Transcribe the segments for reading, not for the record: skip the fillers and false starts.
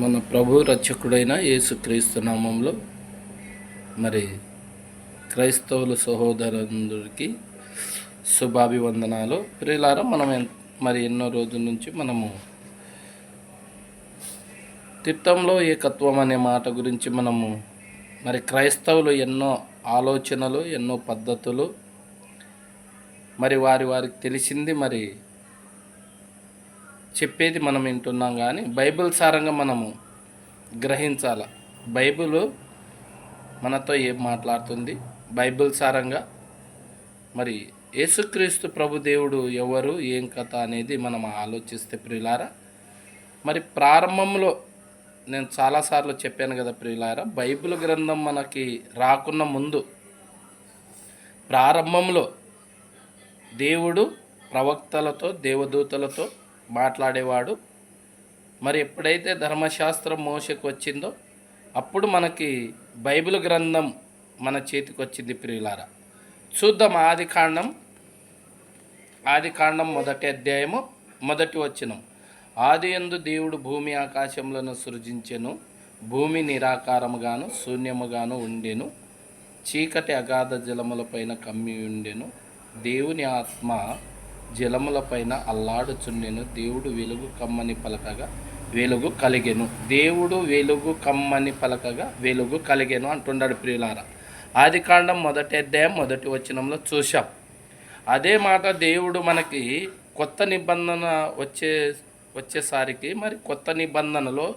మన ప్రభు రక్షకుడైన యేసుక్రీస్తు నామంలో మరి క్రైస్తవుల సహోదరునికి శుభాభివందనాలు. ప్రియులారా, మనం మరి ఎన్నో రోజుల నుంచి మనము తిత్తంలో ఏకత్వం అనే మాట గురించి మనము మరి క్రైస్తవులు ఎన్నో ఆలోచనలు, ఎన్నో పద్ధతులు మరి వారికి తెలిసింది మరి చెప్పేది మనం వింటున్నాం. కానీ బైబిల్ సారంగా మనము గ్రహించాల. బైబిల్ మనతో ఏం మాట్లాడుతుంది, బైబిల్ సారంగా మరి యేసుక్రీస్తు ప్రభు దేవుడు ఎవరు, ఏం కథ అనేది మనం ఆలోచిస్తే ప్రియులారా, మరి ప్రారంభంలో నేను చాలాసార్లు చెప్పాను కదా ప్రియులారా, బైబిల్ గ్రంథం మనకి రాకున్న ముందు ప్రారంభంలో దేవుడు ప్రవక్తలతో, దేవదూతలతో మాట్లాడేవాడు. మరి ఎప్పుడైతే ధర్మశాస్త్రం మోషకు వచ్చిందో అప్పుడు మనకి బైబిల్ గ్రంథం మన చేతికి వచ్చింది ప్రియులారా. చూద్దాం. ఆదికాండం మొదటి అధ్యాయము మొదటి వచనం. ఆదియందు దేవుడు భూమి ఆకాశములను సృజించెను. భూమి నిరాకారముగాను శూన్యముగాను ఉండెను. చీకటి అగాధ జలములపైన కమ్మి ఉండెను. దేవుని ఆత్మ జలములపైన అల్లాడుచుండెను. దేవుడు వెలుగు కమ్మని పలకగా వెలుగు కలిగెను. దేవుడు వెలుగు కమ్మని పలకగా వెలుగు కలిగెను అంటున్నాడు ప్రియులారా. ఆదికాండం మొదటి అధ్యాయం మొదటి వచనంలో చూశాం. అదే మాట దేవుడు మనకి కొత్త నిబంధన వచ్చేసరికి మరి కొత్త నిబంధనలో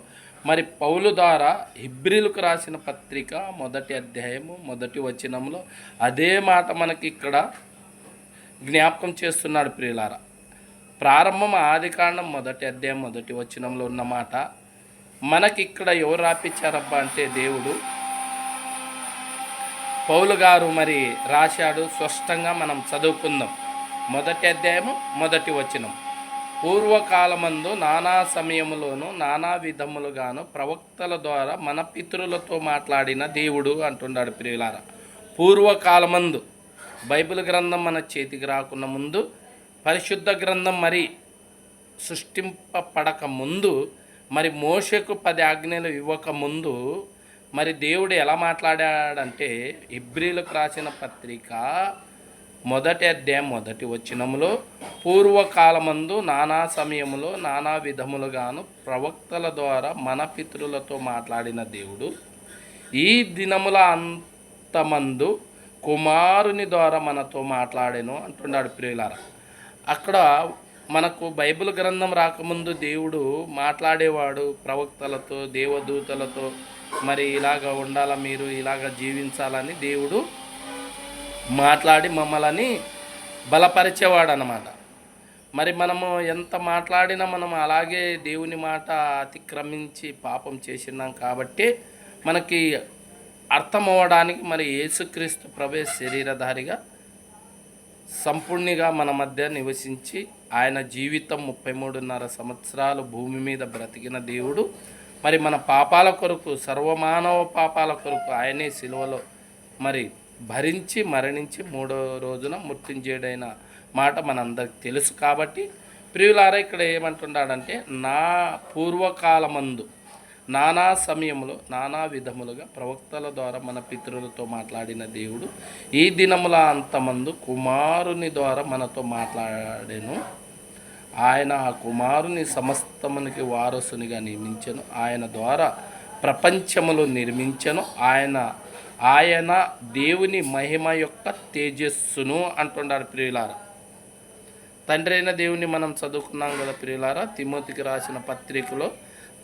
మరి పౌలు ద్వారా హెబ్రీలకు రాసిన పత్రిక మొదటి అధ్యాయము మొదటి వచనంలో అదే మాట మనకి ఇక్కడ జ్ఞాపకం చేస్తున్నాడు ప్రియులారా. ప్రారంభం ఆదికాండం మొదటి అధ్యాయం మొదటి వచనంలో ఉన్నమాట మనకి ఇక్కడ ఎవరు రాపించారబ్బా అంటే దేవుడు, పౌలు గారు మరి రాశాడు. స్పష్టంగా మనం చదువుకుందాం. మొదటి అధ్యాయము మొదటి వచనం. పూర్వకాలమందు నానా సమయములోను నానా విధములుగాను ప్రవక్తల ద్వారా మన పితరులతో మాట్లాడిన దేవుడు అంటున్నాడు ప్రియులారా. పూర్వకాలమందు బైబిల్ గ్రంథం మన చేతికి రాకున్న ముందు, పరిశుద్ధ గ్రంథం మరి సృష్టింపబడక ముందు, మరి మోషకు 10 ఆజ్ఞలు ఇవ్వక ముందు మరి దేవుడు ఎలా మాట్లాడాడంటే హెబ్రీలకు రాసిన పత్రిక మొదటి అధ్యాయం మొదటి వచనములో, పూర్వకాలమందు నానా సమయములో నానా విధములుగాను ప్రవక్తల ద్వారా మన పితరులతో మాట్లాడిన దేవుడు ఈ దినముల అంతమందు కుమారుని ద్వారా మనతో మాట్లాడేను అంటున్నాడు ప్రియులారా. అక్కడ మనకు బైబిల్ గ్రంథం రాకముందు దేవుడు మాట్లాడేవాడు ప్రవక్తలతో, దేవదూతలతో. మరి ఇలాగ ఉండాలా, మీరు ఇలాగ జీవించాలని దేవుడు మాట్లాడి మమ్మల్ని బలపరిచేవాడు అన్నమాట. మరి మనము ఎంత మాట్లాడినా మనం అలాగే దేవుని మాట అతిక్రమించి పాపం చేసినాం కాబట్టి మనకి అర్థం అవ్వడానికి మరి యేసుక్రీస్తు ప్రభు శరీరధారిగా సంపూర్ణిగా మన మధ్య నివసించి ఆయన జీవితం 33.5 సంవత్సరాలు భూమి మీద బ్రతికిన దేవుడు మరి మన పాపాల కొరకు, సర్వమానవ పాపాల కొరకు ఆయనే సిలువలో మరి భరించి మరణించి 3వ రోజున మృత్యుంజయుడైన మాట మనందరికి తెలుసు. కాబట్టి ప్రియులారా, ఇక్కడ ఏమంటున్నాడంటే నా పూర్వకాలమందు నానా సమయంలో నానా విధములుగా ప్రవక్తల ద్వారా మన పితరులతో మాట్లాడిన దేవుడు ఈ దినముల అంతమందు కుమారుని ద్వారా మనతో మాట్లాడెను. ఆయన ఆ కుమారుని సమస్తమునికి వారసునిగా నియమించెను. ఆయన ద్వారా ప్రపంచములు నిర్మించెను. ఆయన దేవుని మహిమ యొక్క తేజస్సును అంటున్నాడు ప్రియులారా. తండ్రి అయిన దేవుని మనం చదువుకున్నాం కదా ప్రియులారా. తిమోతికి రాసిన పత్రికలో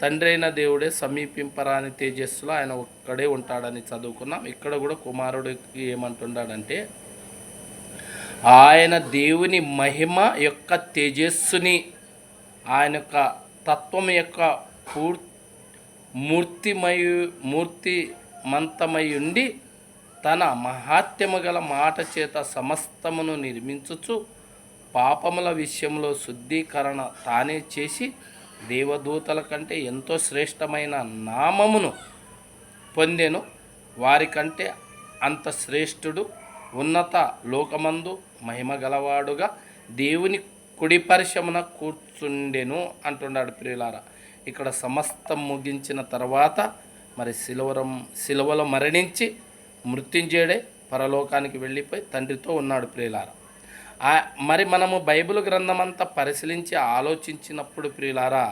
తండ్రి అయిన దేవుడే సమీపింపరాని తేజస్సులో ఆయన ఒక్కడే ఉంటాడని చదువుకున్నాం. ఇక్కడ కూడా కుమారుడికి ఏమంటున్నాడంటే ఆయన దేవుని మహిమ యొక్క తేజస్సుని, ఆయన యొక్క తత్వం యొక్క మూర్తిమంతమై ఉండి తన మహాత్మ్యము గల మాట చేత సమస్తమును నిర్మించుచు పాపముల విషయంలో శుద్ధీకరణ తానే చేసి దేవదూతల కంటే ఎంతో శ్రేష్టమైన నామమును పొందెను. వారికంటే అంత శ్రేష్ఠుడు ఉన్నత లోకమందు మహిమ గలవాడుగా దేవుని కుడి పరిశమున కూర్చుండెను అంటున్నాడు ప్రియులారా. ఇక్కడ సమస్తం ముగించిన తర్వాత మరి సిలువలో మరణించి మృత్యుంజయుడే పరలోకానికి వెళ్ళిపోయి తండ్రితో ఉన్నాడు ప్రియులారా. మరి మనము బైబిల్ గ్రంథం అంతా పరిశీలించి ఆలోచించినప్పుడు ప్రియులారా,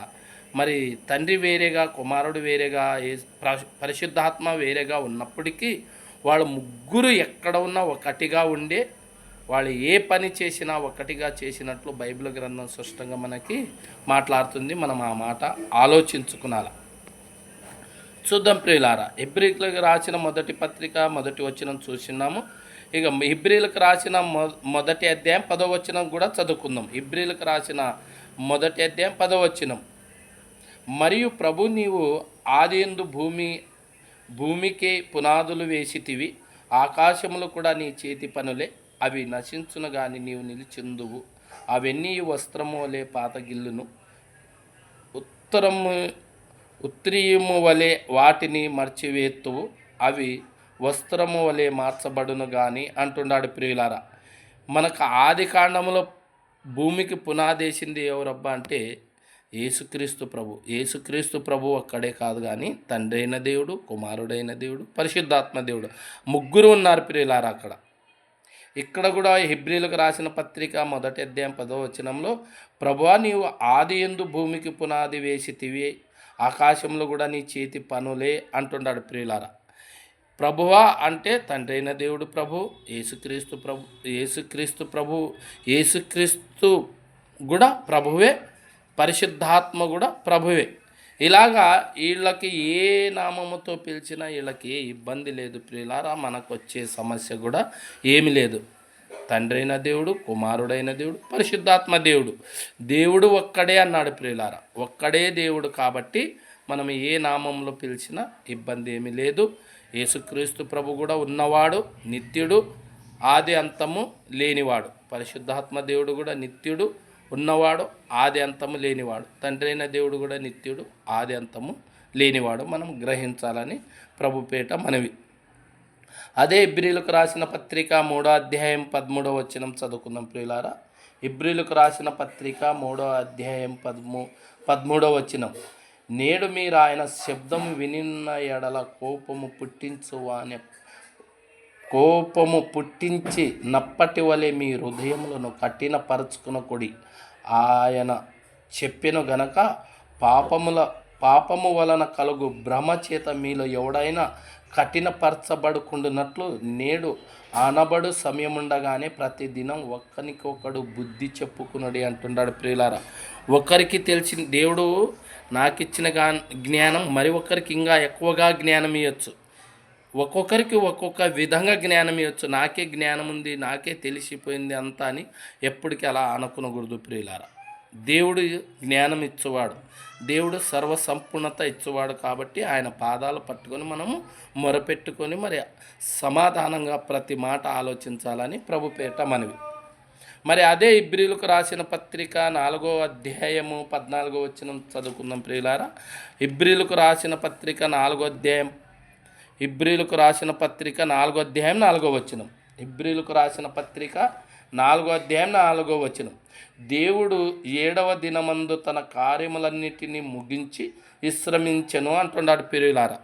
మరి తండ్రి వేరేగా, కుమారుడు వేరేగా, పరిశుద్ధాత్మ వేరేగా ఉన్నప్పటికీ వాళ్ళు ముగ్గురు ఎక్కడ ఉన్నా ఒకటిగా ఉండే, వాళ్ళు ఏ పని చేసినా ఒకటిగా చేసినట్లు బైబిల్ గ్రంథం స్పష్టంగా మనకి మాట్లాడుతుంది. మనం ఆ మాట ఆలోచించుకునాలి. చూద్దాం ప్రియులారా. హెబ్రీయులకు రాసిన మొదటి పత్రిక మొదటి వచనం చూసినాము. ఇక హెబ్రీయులకు రాసిన మొదటి అధ్యాయం 10వ వచనం కూడా చదువుకుందాం. హెబ్రీయులకు రాసిన మొదటి అధ్యాయం 10వ వచనం. మరియు ప్రభు, నీవు ఆదియందు భూమికే పునాదులు వేసితివి, ఆకాశములు కూడా నీ చేతి పనులే, అవి నశించును గాని నీవు నిలిచిందువు, అవన్నీ వస్త్రము వలె పాతగిల్లును, ఉత్రియము వలె వాటిని మర్చివేత్తువు, అవి వస్త్రము వలె మార్చబడును కానీ అంటున్నాడు ప్రియులారా. మనకు ఆది కాండములో భూమికి పునాదేసింది ఎవరబ్బా అంటే యేసుక్రీస్తు ప్రభు. యేసుక్రీస్తు ప్రభు ఒక్కడే కాదు కానీ తండ్రి అయిన దేవుడు, కుమారుడైన దేవుడు, పరిశుద్ధాత్మ దేవుడు ముగ్గురు ఉన్నారు ప్రియులారా అక్కడ. ఇక్కడ కూడా హెబ్రీయులకు రాసిన పత్రిక మొదటి అధ్యాయం 10వ వచనంలో, ప్రభువా, నీవు ఆది యందు భూమికి పునాది వేసితివి, ఆకాశంలో కూడా నీ చేతి పనులే అంటున్నాడు ప్రియులారా. ప్రభువా అంటే తండ్రి అయిన దేవుడు ప్రభు, యేసుక్రీస్తు ప్రభు, యేసుక్రీస్తు కూడా ప్రభువే, పరిశుద్ధాత్మ కూడా ప్రభువే. ఇలాగా వీళ్ళకి ఏ నామముతో పిలిచినా వీళ్ళకి ఏ ఇబ్బంది లేదు ప్రియులారా. మనకు వచ్చే సమస్య కూడా ఏమి లేదు. తండ్రి అయిన దేవుడు, కుమారుడైన దేవుడు, పరిశుద్ధాత్మ దేవుడు, దేవుడు ఒక్కడే అన్నాడు ప్రియులారా. ఒక్కడే దేవుడు కాబట్టి మనం ఏ నామంలో పిలిచినా ఇబ్బంది ఏమీ లేదు. యేసుక్రీస్తు ప్రభు కూడా ఉన్నవాడు, నిత్యుడు, ఆది అంతము లేనివాడు. పరిశుద్ధాత్మ దేవుడు కూడా నిత్యుడు, ఉన్నవాడు, ఆది అంతము లేనివాడు. తండ్రి అయిన దేవుడు కూడా నిత్యుడు, ఆది అంతము లేనివాడు. మనం గ్రహించాలని ప్రభుపేట మనవి. అదే హెబ్రీయులకు రాసిన పత్రిక 3వ అధ్యాయం 13వ వచనం చదువుకుందాం ప్రియులారా. హెబ్రీయులకు రాసిన పత్రిక 3వ అధ్యాయం 13వ వచనం. నేడు మీరు ఆయన శబ్దము వినిన ఎడల కోపము పుట్టించి నప్పటి వలె మీ హృదయములను కఠినపరచుకునకుడి. ఆయన చెప్పెను గనక పాపము వలన కలుగు భ్రమ చేత మీలో ఎవడైనా కఠినపరచబడుకుంటున్నట్లు నేడు ఆనబడు సమయముండగానే ప్రతిదినం ఒక్కరికొకడు బుద్ధి చెప్పుకునడి అంటున్నాడు ప్రియులారా. ఒకరికి తెలిసిన దేవుడు నాకు ఇచ్చిన జ్ఞానం మరి ఒకరికి ఇంకా ఎక్కువగా జ్ఞానం ఇవ్వచ్చు. ఒక్కొక్కరికి ఒక్కొక్క విధంగా జ్ఞానం ఇవ్వచ్చు. నాకే జ్ఞానం ఉంది, నాకే తెలిసిపోయింది అంతా అని ఎప్పటికీ అలా అనుకునకూడదు ప్రియులారా. దేవుడు జ్ఞానం ఇచ్చేవాడు, దేవుడు సర్వసంపూర్ణత ఇచ్చేవాడు. కాబట్టి ఆయన పాదాలు పట్టుకొని మనము మొరపెట్టుకొని మరి సమాధానంగా ప్రతి మాట ఆలోచించాలని ప్రభుపేట మనవి. మరి అదే హెబ్రీయులకు రాసిన పత్రిక 4వ అధ్యాయము 14వ వచనం చదువుకుందాం ప్రియులారా. హెబ్రీయులకు రాసిన పత్రిక 4వ అధ్యాయం 4వ వచనం. హెబ్రీయులకు రాసిన పత్రిక 4వ అధ్యాయం 4వ వచనం. దేవుడు 7వ దినమందు తన కార్యములన్నిటినీ ముగించి విశ్రమించెను అంటున్నాడు ప్రియులారా.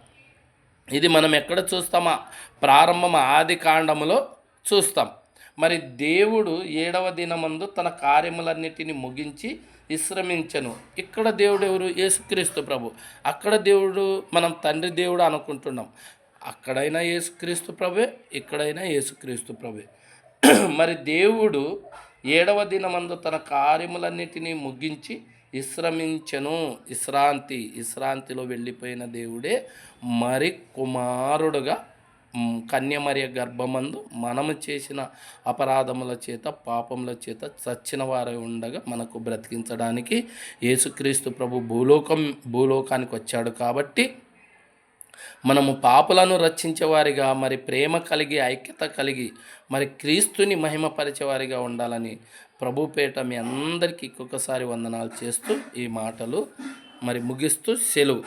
ఇది మనం ఎక్కడ చూస్తామా? ప్రారంభం ఆది కాండములో చూస్తాం. మరి దేవుడు 7వ దినమందు తన కార్యములన్నిటిని ముగించి విశ్రమించెను. ఇక్కడ దేవుడు ఎవరు? యేసుక్రీస్తు ప్రభు. అక్కడ దేవుడు మనం తండ్రి దేవుడు అనుకుంటున్నాం. అక్కడైనా యేసుక్రీస్తు ప్రభువే, ఇక్కడైనా యేసుక్రీస్తు ప్రభువే. మరి దేవుడు 7వ దినమందు తన కార్యములన్నిటినీ ముగించి విశ్రమించెను. విశ్రాంతిలో వెళ్ళిపోయిన దేవుడే మరి కుమారుడుగా కన్యమరియ గర్భమందు మనము చేసిన అపరాధముల చేత, పాపముల చేత చచ్చిన వారై ఉండగా మనకు బ్రతికించడానికి యేసుక్రీస్తు ప్రభు భూలోకానికి వచ్చాడు. కాబట్టి మనము పాపులను రక్షించేవారిగా, మరి ప్రేమ కలిగి, ఐక్యత కలిగి, మరి క్రీస్తుని మహిమపరిచేవారిగా ఉండాలని ప్రభుపేట మీ అందరికీ ఇంకొకసారి వందనాలు చేస్తూ ఈ మాటలు మరి ముగిస్తూ సెలవు.